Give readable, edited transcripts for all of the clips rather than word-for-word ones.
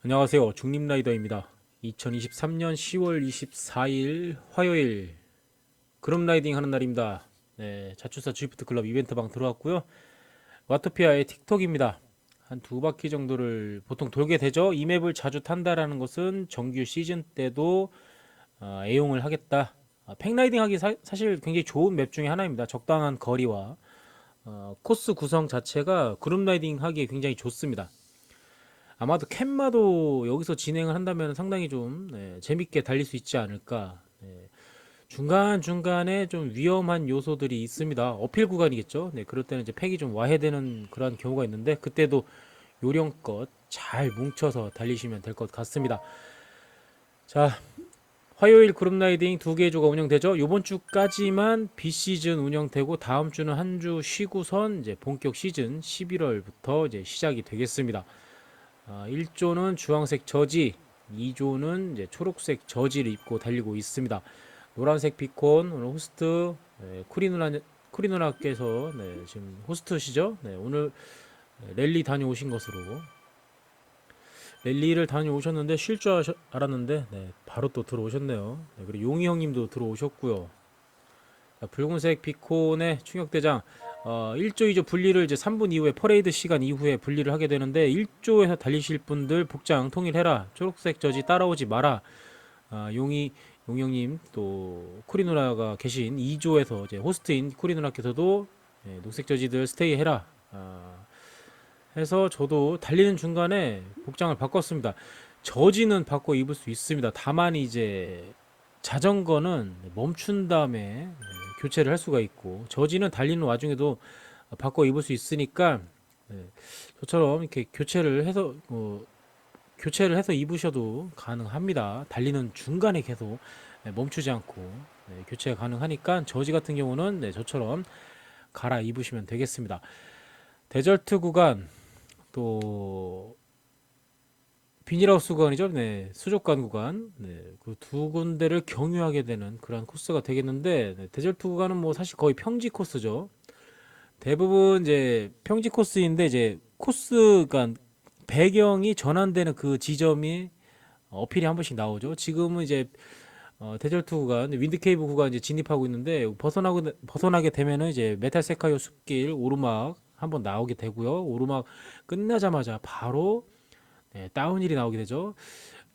안녕하세요. 중립라이더입니다. 2023년 10월 24일 화요일 그룹 라이딩 하는 날입니다. 네, 자추사 주리프트 클럽 이벤트방 들어왔고요. 와토피아의 틱톡입니다. 한 두 바퀴 정도를 보통 돌게 되죠. 이 맵을 자주 탄다라는 것은 정규 시즌 때도 애용을 하겠다. 팩라이딩 하기 사실 굉장히 좋은 맵 중에 하나입니다. 적당한 거리와 코스 구성 자체가 그룹 라이딩 하기에 굉장히 좋습니다. 아마도 캔마도 여기서 진행을 한다면 상당히 좀 재밌게 달릴 수 있지 않을까. 중간중간에 좀 위험한 요소들이 있습니다. 어필 구간이겠죠. 네, 그럴 때는 이제 팩이 좀 와해되는 그런 경우가 있는데 그때도 요령껏 잘 뭉쳐서 달리시면 될 것 같습니다. 자, 화요일 그룹 라이딩 두 개의 조가 운영되죠. 이번 주까지만 비시즌 운영되고 다음 주는 한 주 쉬고선 이제 본격 시즌 11월부터 이제 시작이 되겠습니다. 1조는 주황색 저지, 2조는 이제 초록색 저지를 입고 달리고 있습니다. 노란색 비콘 오늘 호스트 쿠리 누나께서 지금 호스트시죠? 네, 오늘 랠리 다녀오신 것으로 랠리를 다녀오셨는데 쉴 줄 알았는데 바로 또 들어오셨네요. 네, 그리고 용희 형님도 들어오셨고요. 붉은색 비콘의 충격대장 1조, 2조 분리를 이제 3분 이후에 퍼레이드 시간 이후에 분리를 하게 되는데 1조에서 달리실 분들 복장 통일해라. 초록색 저지 따라오지 마라. 용영님 또 쿠리 누나가 계신 2조에서 이제 호스트인 쿠리 누나께서도 녹색 저지들 스테이 해라. 해서 저도 달리는 중간에 복장을 바꿨습니다. 저지는 바꿔 입을 수 있습니다. 다만 이제 자전거는 멈춘 다음에 교체를 할 수가 있고 저지는 달리는 와중에도 바꿔 입을 수 있으니까 저처럼 이렇게 교체를 해서 입으셔도 가능합니다. 달리는 중간에 계속 멈추지 않고 교체가 가능하니까 저지 같은 경우는 저처럼 갈아 입으시면 되겠습니다. 데절트 구간 또 비닐하우스 구간이죠. 네, 수족관 구간. 네, 그 두 군데를 경유하게 되는 그런 코스가 되겠는데 데절트 구간은 뭐 사실 거의 평지 코스죠. 대부분 이제 평지 코스인데 이제 코스가 배경이 전환되는 그 지점이 어필이 한 번씩 나오죠. 지금은 이제 데절트 구간, 윈드 케이브 구간 이제 진입하고 있는데 벗어나게 되면은 이제 메탈 세카이어 숲길 오르막 한번 나오게 되고요. 오르막 끝나자마자 바로 다운힐이 나오게 되죠.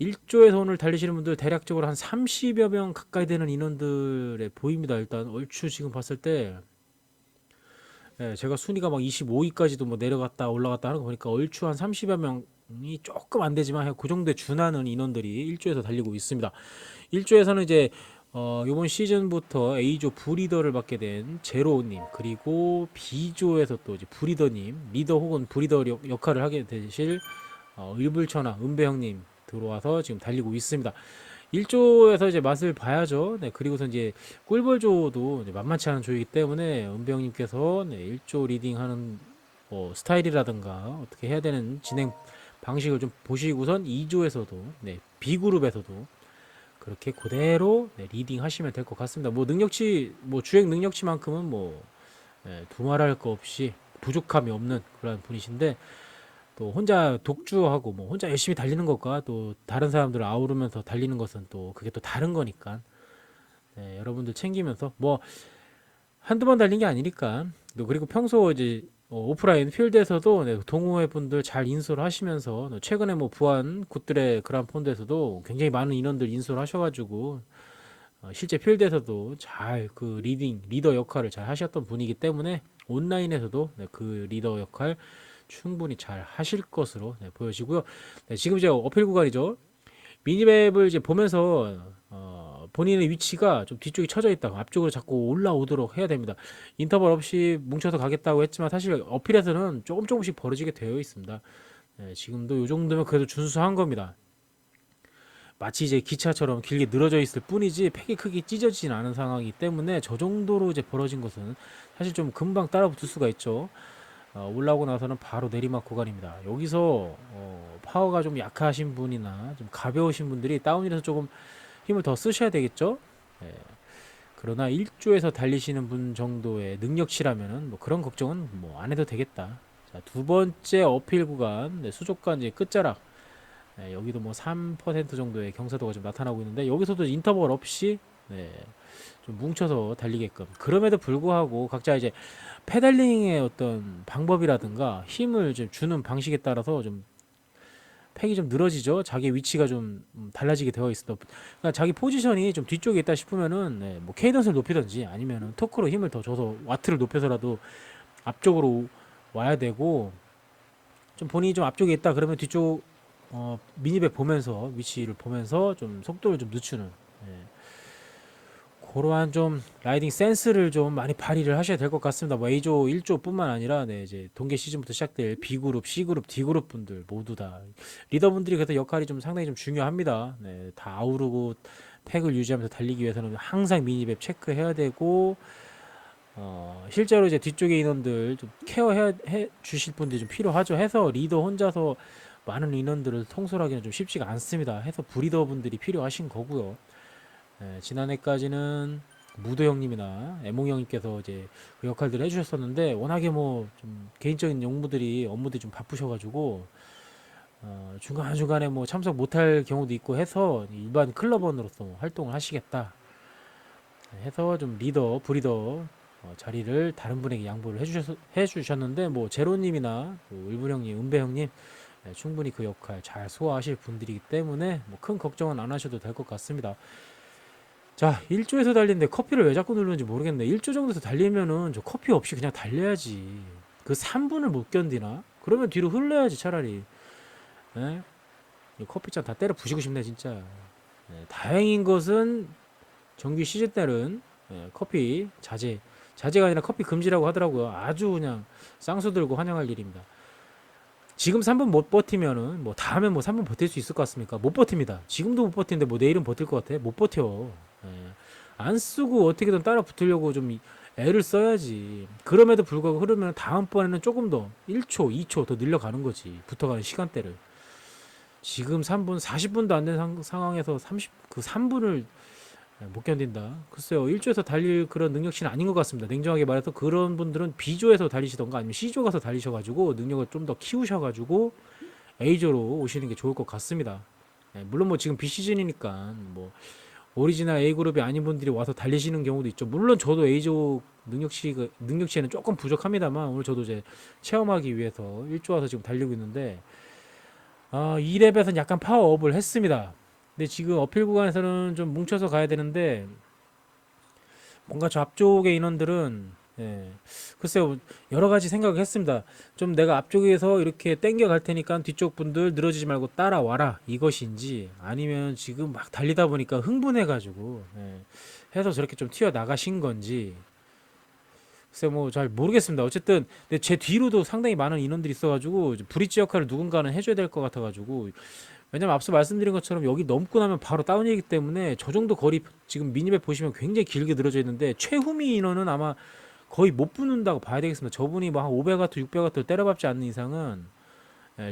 1조에서 오늘 달리시는 분들 대략적으로 한 30여 명 가까이 되는 인원들에 보입니다. 일단 얼추 지금 봤을 때 제가 순위가 막 25위까지도 뭐 내려갔다 올라갔다 하는 거 보니까 얼추 한 30여 명이 조금 안 되지만 그 정도에 준하는 인원들이 1조에서 달리고 있습니다. 1조에서는 이제 이번 시즌부터 A조 브리더를 맡게 된 제로님 그리고 B조에서 또 이제 브리더님 리더 혹은 브리더 역할을 하게 되실 을불천하 은배형님 들어와서 지금 달리고 있습니다. 1조에서 이제 맛을 봐야죠. 네, 그리고서 이제 꿀벌조도 이제 만만치 않은 조이기 때문에 은배형님께서 1조 리딩하는 스타일이라든가 어떻게 해야 되는 진행 방식을 좀 보시고선 2조에서도 B그룹에서도 그렇게 그대로 리딩 하시면 될 것 같습니다. 뭐 능력치, 뭐 주행 능력치만큼은 뭐 두말할 거 없이 부족함이 없는 그런 분이신데 또 혼자 독주하고 뭐 혼자 열심히 달리는 것과 또 다른 사람들을 아우르면서 달리는 것은 또 그게 또 다른 거니까 여러분들 챙기면서 뭐 한두 번 달린 게 아니니까 또 그리고 평소 이제 오프라인 필드에서도 동호회 분들 잘 인솔 하시면서 최근에 뭐 부안 굿들의 그란폰드에서도 굉장히 많은 인원들 인솔 하셔가지고 실제 필드에서도 잘 그 리더 역할을 잘 하셨던 분이기 때문에 온라인에서도 그 리더 역할 충분히 잘 하실 것으로 보여지고요. 지금 이제 어필 구간이죠. 미니맵을 이제 보면서 본인의 위치가 좀 뒤쪽에 쳐져 있다. 앞쪽으로 자꾸 올라오도록 해야 됩니다. 인터벌 없이 뭉쳐서 가겠다고 했지만 사실 어필에서는 조금씩 벌어지게 되어 있습니다. 지금도 이 정도면 그래도 준수한 겁니다. 마치 이제 기차처럼 길게 늘어져 있을 뿐이지 팩이 크게 찢어지진 않은 상황이기 때문에 저 정도로 이제 벌어진 것은 사실 좀 금방 따라붙을 수가 있죠. 올라오고 나서는 바로 내리막 구간입니다. 여기서 파워가 좀 약하신 분이나 좀 가벼우신 분들이 다운힐에서 조금 힘을 더 쓰셔야 되겠죠. 예, 그러나 1조에서 달리시는 분 정도의 능력치라면은 뭐 그런 걱정은 뭐 안 해도 되겠다. 자, 두 번째 어필 구간 수족관 이제 끝자락 여기도 뭐 3% 정도의 경사도가 좀 나타나고 있는데 여기서도 인터벌 없이 좀 뭉쳐서 달리게끔. 그럼에도 불구하고 각자 이제 페달링의 어떤 방법이라든가 힘을 좀 주는 방식에 따라서 좀 팩이 좀 늘어지죠. 자기 위치가 좀 달라지게 되어 있어. 그러니까 자기 포지션이 좀 뒤쪽에 있다 싶으면은 뭐 케이던스를 높이든지 아니면은 토크로 힘을 더 줘서 와트를 높여서라도 앞쪽으로 와야 되고, 좀 본인이 좀 앞쪽에 있다 그러면 뒤쪽 미니백 보면서 위치를 보면서 좀 속도를 좀 늦추는, 그러한 좀 라이딩 센스를 좀 많이 발휘를 하셔야 될 것 같습니다. 뭐 A조 1조뿐만 아니라 이제 동계 시즌부터 시작될 B그룹, C그룹, D그룹 분들 모두 다 리더분들이 그래서 역할이 좀 상당히 좀 중요합니다. 다 아우르고 팩을 유지하면서 달리기 위해서는 항상 미니맵 체크해야 되고, 실제로 이제 뒤쪽에 인원들 좀 케어해 주실 분들이 좀 필요하죠. 해서 리더 혼자서 많은 인원들을 통솔하기는 좀 쉽지가 않습니다. 해서 브리더 분들이 필요하신 거고요. 지난해까지는 무도 형님이나 애몽 형님께서 이제 그 역할들을 해주셨었는데, 워낙에 뭐 좀 개인적인 업무들이 좀 바쁘셔가지고 중간중간에 뭐 참석 못할 경우도 있고 해서 일반 클럽원으로서 활동을 하시겠다 해서 좀 리더, 브리더 자리를 다른 분에게 양보를 해주셨는데, 뭐 제로님이나 울분 형님, 은배 형님 충분히 그 역할 잘 소화하실 분들이기 때문에 뭐 큰 걱정은 안 하셔도 될 것 같습니다. 자, 1조에서 달리는데 커피를 왜 자꾸 누르는지 모르겠네. 1조 정도에서 달리면은 저 커피 없이 그냥 달려야지. 그 3분을 못 견디나? 그러면 뒤로 흘러야지 차라리. 예? 이 커피잔 다 때려 부시고 싶네 진짜. 다행인 것은 정규 시즌 때는 커피 자제가 아니라 커피 금지라고 하더라고요. 아주 그냥 쌍수 들고 환영할 일입니다. 지금 3분 못 버티면은 뭐 다음에 뭐 3분 버틸 수 있을 것 같습니까? 못 버팁니다. 지금도 못 버티는데 뭐 내일은 버틸 것 같아? 못 버텨. 예. 안 쓰고 어떻게든 따라 붙으려고 좀 애를 써야지. 그럼에도 불구하고 흐르면 다음번에는 조금 더 1초, 2초 더 늘려가는 거지. 붙어가는 시간대를. 지금 3분, 40분도 안 된 상황에서 그 3분을 못 견딘다. 글쎄요, 1조에서 달릴 그런 능력치는 아닌 것 같습니다. 냉정하게 말해서 그런 분들은 B조에서 달리시던가 아니면 C조 가서 달리셔가지고 능력을 좀 더 키우셔가지고 A조로 오시는 게 좋을 것 같습니다. 물론 뭐 지금 비시즌이니까 뭐 오리지널 A그룹이 아닌 분들이 와서 달리시는 경우도 있죠. 물론 저도 A조 능력치에는 조금 부족합니다만, 오늘 저도 이제 체험하기 위해서 1조 와서 지금 달리고 있는데, 2랩에서는 약간 파워업을 했습니다. 근데 지금 어필 구간에서는 좀 뭉쳐서 가야 되는데, 뭔가 저 앞쪽의 인원들은 글쎄요, 여러 가지 생각을 했습니다. 좀 내가 앞쪽에서 이렇게 땡겨 갈 테니까 뒤쪽 분들 늘어지지 말고 따라와라 이것인지, 아니면 지금 막 달리다 보니까 흥분해가지고 해서 저렇게 좀 튀어 나가신 건지, 글쎄 뭐 잘 모르겠습니다. 어쨌든 근데 제 뒤로도 상당히 많은 인원들이 있어가지고 브릿지 역할을 누군가는 해줘야 될 것 같아가지고, 왜냐면 앞서 말씀드린 것처럼 여기 넘고 나면 바로 다운이기 때문에 저 정도 거리, 지금 미니맵 보시면 굉장히 길게 늘어져 있는데 최후미 인원은 아마 거의 못 붙는다고 봐야 되겠습니다. 저분이 뭐 한 500와트, 600와트 때려박지 않는 이상은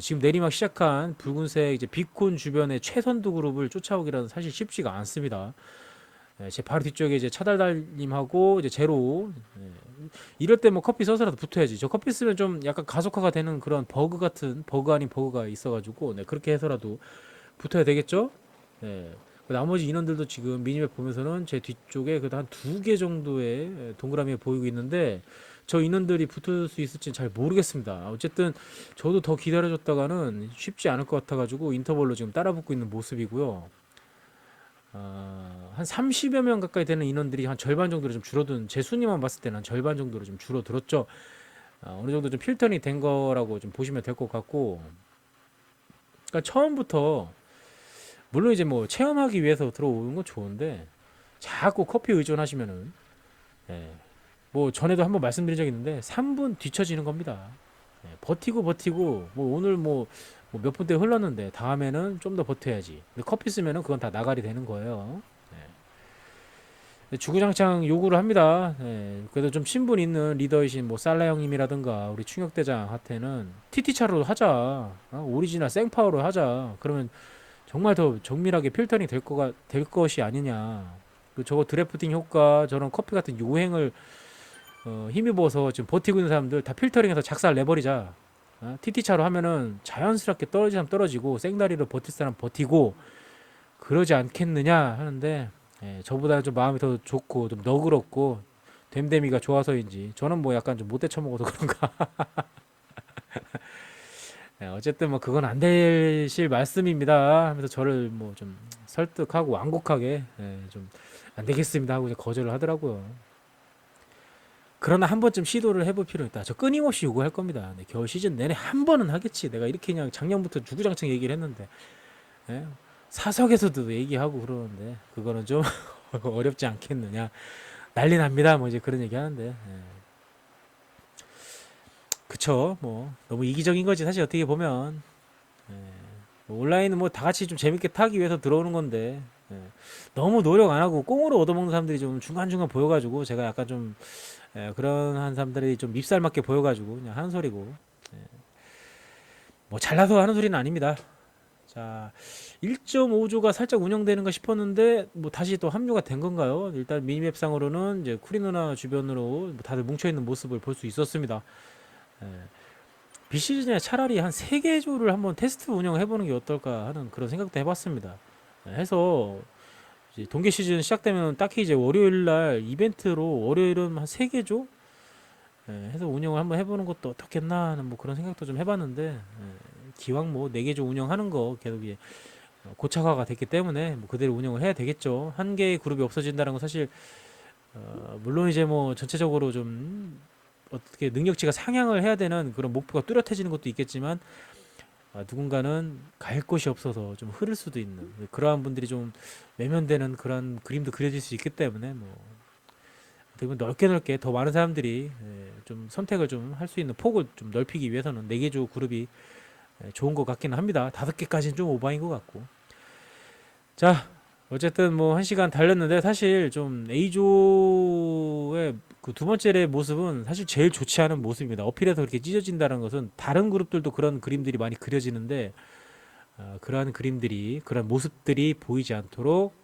지금 내리막 시작한 붉은색 이제 비콘 주변의 최선두 그룹을 쫓아오기라는 사실 쉽지가 않습니다. 제 바로 뒤쪽에 이제 차달달님하고 이제 제로, 이럴 때 뭐 커피 써서라도 붙어야지. 저 커피 쓰면 좀 약간 가속화가 되는 그런 버그 아닌 버그가 있어가지고 그렇게 해서라도 붙어야 되겠죠. 네. 그 나머지 인원들도 지금 미니맵 보면서는 제 뒤쪽에 그래도 한 두 개 정도의 동그라미가 보이고 있는데, 저 인원들이 붙을 수 있을지는 잘 모르겠습니다. 어쨌든 저도 더 기다려줬다가는 쉽지 않을 것 같아가지고 인터벌로 지금 따라붙고 있는 모습이고요. 한 30여 명 가까이 되는 인원들이 한 절반 정도로 좀 줄어든, 제 순위만 봤을 때는 한 절반 정도로 좀 줄어들었죠. 어느 정도 좀 필턴이 된 거라고 좀 보시면 될 것 같고, 그러니까 처음부터 물론 이제 뭐 체험하기 위해서 들어오는 건 좋은데 자꾸 커피 의존하시면은 예, 뭐 전에도 한번 말씀드린 적 있는데 3분 뒤처지는 겁니다. 버티고 뭐 오늘 뭐 몇 분대 흘렀는데 다음에는 좀 더 버텨야지. 근데 커피 쓰면은 그건 다 나가리 되는 거예요. 주구장창 요구를 합니다. 그래도 좀 신분 있는 리더이신 뭐 살라 형님이라든가 우리 충격대장한테는 TT차로 하자. 오리지널 생파워로 하자. 그러면 정말 더 정밀하게 필터링 될 것이 아니냐. 저거 드래프팅 효과, 저런 커피 같은 요행을 힘입어서 지금 버티고 있는 사람들 다 필터링해서 작살 내버리자. TT차로 하면은 자연스럽게 떨어질 사람 떨어지고 생다리로 버틸 사람 버티고 그러지 않겠느냐 하는데, 저보다 좀 마음이 더 좋고 좀 너그럽고 됨됨이가 좋아서인지 저는 뭐 약간 좀 못돼 처먹어서 그런가. 어쨌든 뭐 그건 안 되실 말씀입니다 하면서 저를 뭐 좀 설득하고 완곡하게, 좀 안 되겠습니다 하고 이제 거절을 하더라고요. 그러나 한 번쯤 시도를 해볼 필요 있다. 저 끊임없이 요구할 겁니다. 겨울 시즌 내내 한 번은 하겠지. 내가 이렇게 그냥 작년부터 주구장창 얘기를 했는데, 예? 사석에서도 얘기하고 그러는데 그거는 좀 어렵지 않겠느냐. 난리 납니다. 뭐 이제 그런 얘기 하는데, 그쵸. 뭐 너무 이기적인 거지 사실 어떻게 보면. 예. 뭐 온라인은 뭐 다 같이 좀 재밌게 타기 위해서 들어오는 건데, 예. 너무 노력 안 하고 꽁으로 얻어먹는 사람들이 좀 중간중간 보여가지고 제가 약간 좀, 그런 한 사람들이 좀 밉살 맞게 보여가지고 그냥 하는 소리고, 뭐 잘나서 하는 소리는 아닙니다. 자, 1.5조가 살짝 운영되는가 싶었는데 뭐 다시 또 합류가 된 건가요? 일단 미니맵상으로는 이제 쿠리 누나 주변으로 뭐 다들 뭉쳐 있는 모습을 볼 수 있었습니다. 예. 비시즌에 차라리 한 3개 조를 한번 테스트 운영해 보는 게 어떨까 하는 그런 생각도 해봤습니다. 해서 이제 동계 시즌 시작되면 딱히 이제 월요일 날 이벤트로 월요일은 한 3개 조 해서 운영을 한번 해보는 것도 어떻겠나 하는 뭐 그런 생각도 좀 해봤는데, 기왕 뭐 4개 조 운영하는 거 계속 이제 고착화가 됐기 때문에 뭐 그대로 운영을 해야 되겠죠. 한 개의 그룹이 없어진다는 건 사실, 물론 이제 뭐 전체적으로 좀 어떻게 능력치가 상향을 해야 되는 그런 목표가 뚜렷해지는 것도 있겠지만, 누군가는 갈 곳이 없어서 좀 흐를 수도 있는 그러한 분들이 좀 외면되는 그런 그림도 그려질 수 있기 때문에, 뭐 어떻게 보면 넓게 넓게 더 많은 사람들이, 좀 선택을 좀 할 수 있는 폭을 좀 넓히기 위해서는 4개 조 그룹이 좋은 것 같기는 합니다. 5개까지는 좀 오바인 것 같고. 자, 어쨌든 뭐 1시간 달렸는데 사실 좀 A조의 그 두 번째 모습은 사실 제일 좋지 않은 모습입니다. 어필에서 그렇게 찢어진다는 것은 다른 그룹들도 그런 그림들이 많이 그려지는데, 그러한 그림들이 그런 모습들이 보이지 않도록,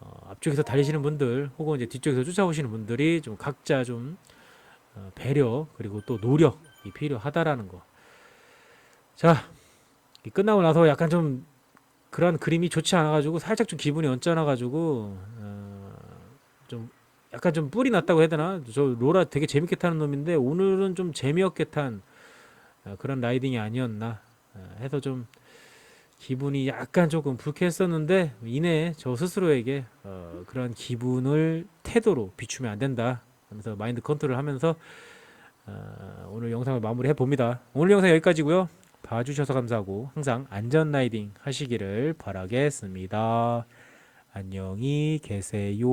앞쪽에서 달리시는 분들 혹은 이제 뒤쪽에서 쫓아오시는 분들이 좀 각자 좀, 배려 그리고 또 노력이 필요하다라는 거. 자, 끝나고 나서 약간 좀 그런 그림이 좋지 않아가지고 살짝 좀 기분이 언짢아가지고, 좀 약간 좀 뿔이 났다고 해야 되나? 저 로라 되게 재밌게 타는 놈인데 오늘은 좀 재미없게 탄, 그런 라이딩이 아니었나, 해서 좀 기분이 약간 조금 불쾌했었는데 이내 저 스스로에게, 그런 기분을 태도로 비추면 안 된다 하면서 마인드 컨트롤 하면서, 오늘 영상을 마무리해 봅니다. 오늘 영상 여기까지고요. 봐주셔서 감사하고 항상 안전 라이딩 하시기를 바라겠습니다. 안녕히 계세요.